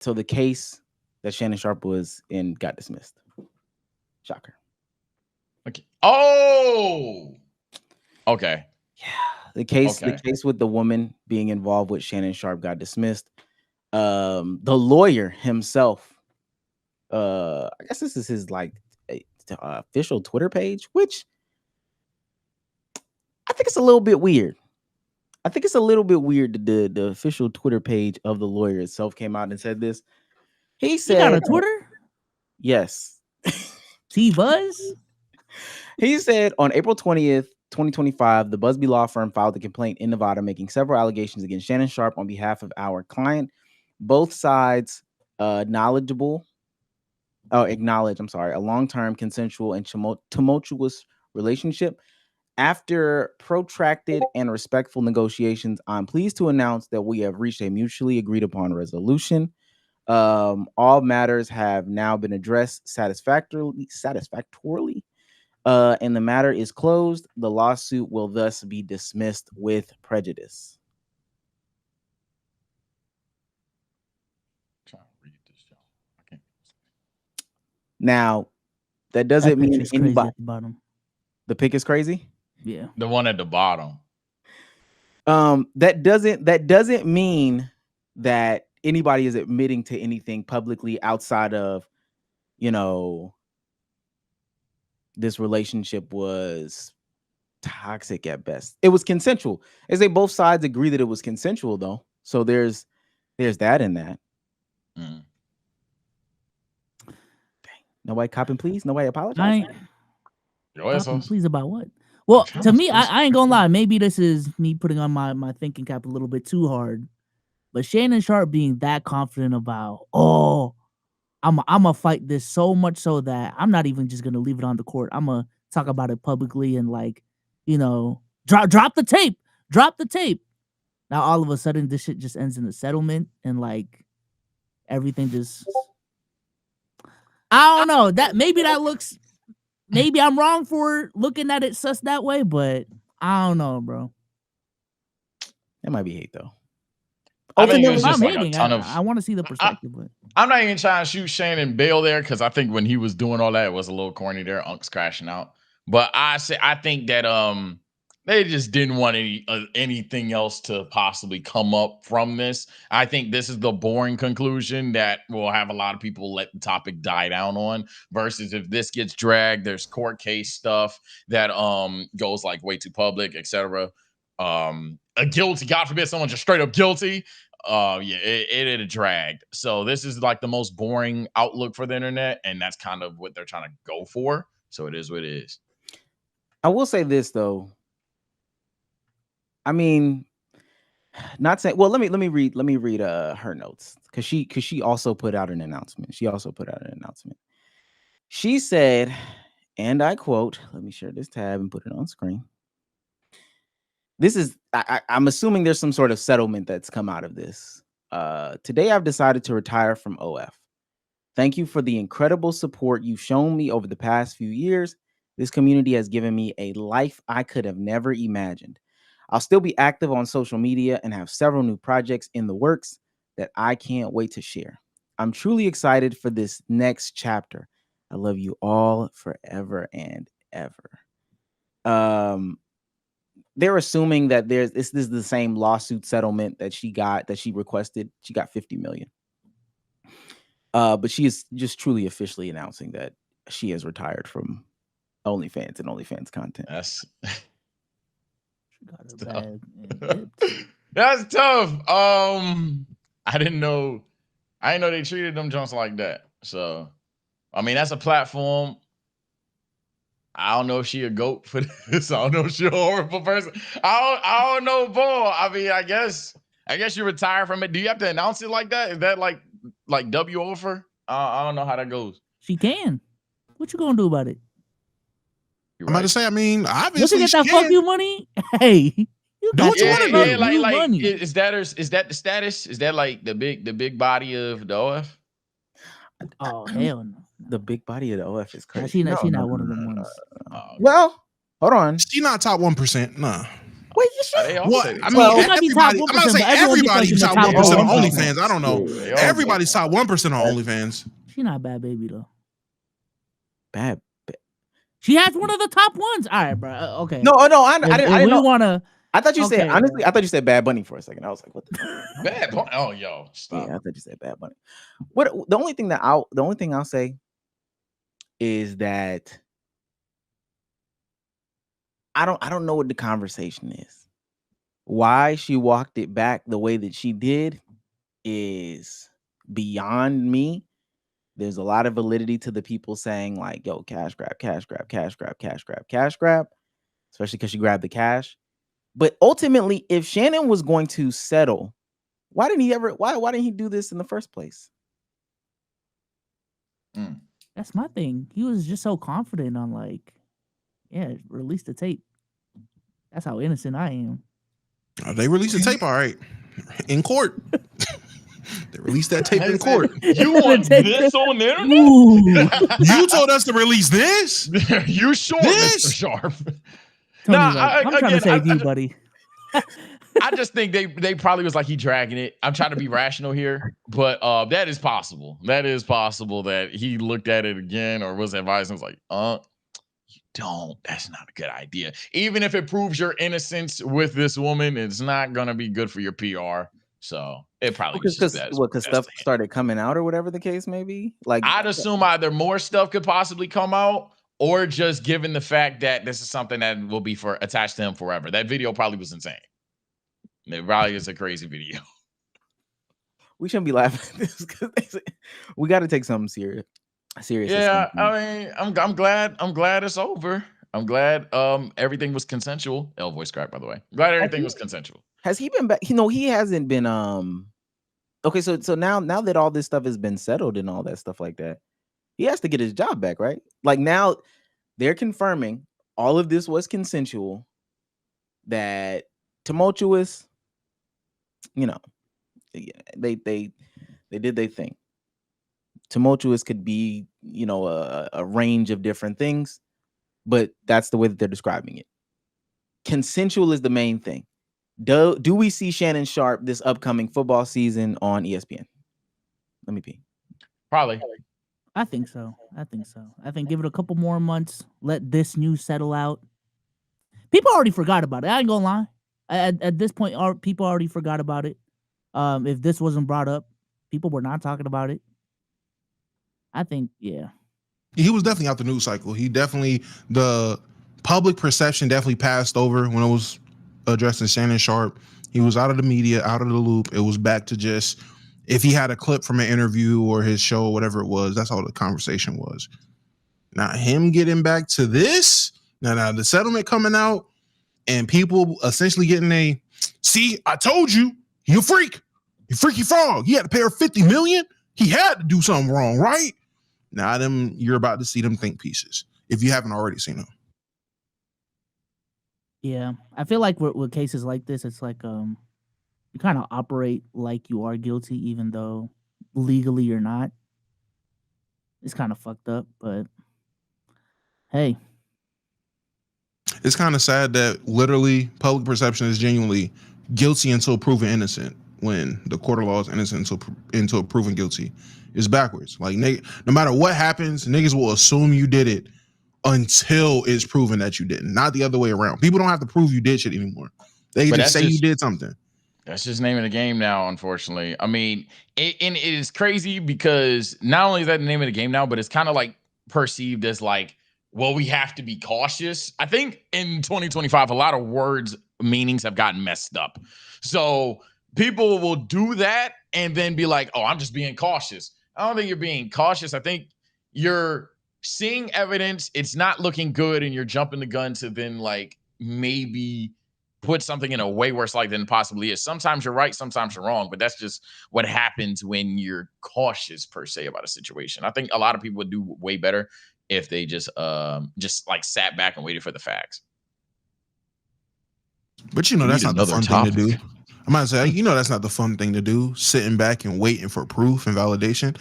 So the case that Shannon Sharp was in got dismissed. Shocker. Okay. Oh. Okay. Yeah. The case Okay. with the woman being involved with Shannon Sharp got dismissed. The lawyer himself, I guess this is his like official Twitter page, which I think it's a little bit weird. I think it's a little bit weird that the official Twitter page of the lawyer itself came out and said this. He said, "You got a Twitter?" Yes. T-Buzz? He said on April 20th, 2025, the Busby Law Firm filed a complaint in Nevada making several allegations against Shannon Sharp on behalf of our client. Both sides acknowledge a long-term consensual and tumultuous relationship. After protracted and respectful negotiations, I'm pleased to announce that we have reached a mutually agreed upon resolution. All matters have now been addressed satisfactorily, and the matter is closed. The lawsuit will thus be dismissed with prejudice. Trying to read this, y'all. Okay. Now, that doesn't mean anybody. At the bottom. The pic is crazy. Yeah, the one at the bottom. That doesn't mean that anybody is admitting to anything publicly outside of, this relationship was toxic at best. It was consensual. As they both sides agree that it was consensual, though. So there's that in that. Mm. Dang. Nobody copping, please. Nobody apologize. Please about what? Well, to me, I ain't gonna lie. Maybe this is me putting on my thinking cap a little bit too hard. But Shannon Sharp being that confident about, I'm gonna fight this so much so that I'm not even just gonna leave it on the court. I'm gonna talk about it publicly and drop the tape. Drop the tape. Now all of a sudden this shit just ends in a settlement and everything just. I don't know. Maybe I'm wrong for looking at it sus that way, but I don't know, bro. That might be hate though. I think it was just like a ton of. I want to see the perspective, but I'm not even trying to shoot Shannon Bale there because I think when he was doing all that, it was a little corny there. Unc's crashing out, but I think that they just didn't want anything else to possibly come up from this. I think this is the boring conclusion that will have a lot of people let the topic die down on. Versus if this gets dragged, there's court case stuff that goes like way too public, etc. A guilty, God forbid, someone just straight up guilty. It dragged. So this is like the most boring outlook for the internet, and that's kind of what they're trying to go for. So it is what it is. I will say this though. I mean, not saying. Well, let me read her notes because she also put out an announcement. She said, and I quote. Let me share this tab and put it on screen. This is, I'm assuming there's some sort of settlement that's come out of this. Today, I've decided to retire from OF. Thank you for the incredible support you've shown me over the past few years. This community has given me a life I could have never imagined. I'll still be active on social media and have several new projects in the works that I can't wait to share. I'm truly excited for this next chapter. I love you all forever and ever. They're assuming that this is the same lawsuit settlement that she requested. She got $50 million. But she is just truly officially announcing that she has retired from OnlyFans and OnlyFans content. That's tough. I didn't know they treated them junks like that. So, I mean, that's a platform. I don't know if she a goat for this. I don't know if she a horrible person. I don't know, Paul. I mean, I guess you retire from it. Do you have to announce it like that? Is that like W offer? I don't know how that goes. She can. What you gonna do about it? I'm about to say. I mean, obviously, once you get that fuck you money, hey, you do what you want to do. Like, money. Is that the status? Is that like the big body of the OF? Oh hell no. The big body of the OF is crazy. She not one of them ones. Well, hold on. She not top 1%. Nah. Wait, you sure? Well, say they I mean, Well, it might be top everybody. 1%, I'm not saying but everyone be everybody's touching the top top 1% on 1%. OnlyFans. I don't know. They all say Everybody's top 1% on OnlyFans. She not a bad baby though. Bad. She has one of the top ones. All right, bro. Okay. No, I didn't know. Wanna, I thought you said, okay, honestly, I thought you said Bad Bunny for a second. I was like, what the fuck? Bad Bunny. Oh, yo, stop. Yeah, I thought you said Bad Bunny. The only thing I'll say is that I don't know what the conversation is. Why she walked it back the way that she did is beyond me. There's a lot of validity to the people saying like, yo, cash grab, cash grab, cash grab, cash grab, cash grab, especially because she grabbed the cash. But ultimately, if Shannon was going to settle, why didn't he do this in the first place? That's my thing. He was just so confident on like, yeah, release the tape. That's how innocent I am. They released the tape, all right, in court. They released that tape in court. You want this on the internet? You told us to release this? You sure, This? Mr. Sharp? Tony's like, I'm trying to save you, buddy. I just think they probably was like, he dragging it. I'm trying to be rational here, but that is possible. That is possible that he looked at it again or was advised and was like, you don't. That's not a good idea. Even if it proves your innocence with this woman, it's not gonna be good for your PR. So it probably because stuff started coming out or whatever the case may be. Like I'd assume either more stuff could possibly come out, or just given the fact that this is something that will be attached to him forever. That video probably was insane. It probably is a crazy video. We shouldn't be laughing at this because we got to take something serious. Yeah, I mean, I'm glad it's over. I'm glad everything was consensual. L voice crack, by the way. Glad everything was consensual. Has he been back? He hasn't been. Okay, so now that all this stuff has been settled and all that stuff like that, he has to get his job back, right? Like now, they're confirming all of this was consensual. That tumultuous, they did their thing. Tumultuous could be, a range of different things, but that's the way that they're describing it. Consensual is the main thing. Do we see Shannon Sharp this upcoming football season on ESPN? Let me pee. Probably. I think so. I think give it a couple more months. Let this news settle out. People already forgot about it. I ain't gonna lie. At this point, people already forgot about it. If this wasn't brought up, people were not talking about it. I think, yeah. He was definitely out the news cycle. The public perception definitely passed over when it was addressing Shannon Sharp. He was out of the media, out of the loop. It was back to just, if he had a clip from an interview or his show, whatever it was, that's all the conversation was. Now him getting back to this, now the settlement coming out and people essentially getting see, I told you, you freak. You freaky frog. He had to pay her $50 million. He had to do something wrong, right? Now you're about to see them think pieces if you haven't already seen them. Yeah, I feel like with cases like this, it's like you kind of operate like you are guilty, even though legally you're not. It's kind of fucked up, but hey. It's kind of sad that literally public perception is genuinely guilty until proven innocent, when the court of law is innocent until proven guilty. It's backwards. Like, no matter what happens, niggas will assume you did it until it's proven that you didn't. Not the other way around. People don't have to prove you did shit anymore. They can just say you did something. That's just name of the game now, unfortunately. I mean, it is crazy because not only is that the name of the game now, but it's kind of like perceived as like, well, we have to be cautious. I think in 2025, a lot of words meanings have gotten messed up. So people will do that and then be like, oh, I'm just being cautious. I don't think you're being cautious. I think you're seeing evidence. It's not looking good. And you're jumping the gun to then like maybe put something in a way worse light than it possibly is. Sometimes you're right. Sometimes you're wrong. But that's just what happens when you're cautious per se about a situation. I think a lot of people would do way better if they just like sat back and waited for the facts. But that's not the fun thing to do. I might say, that's not the fun thing to do, sitting back and waiting for proof and validation.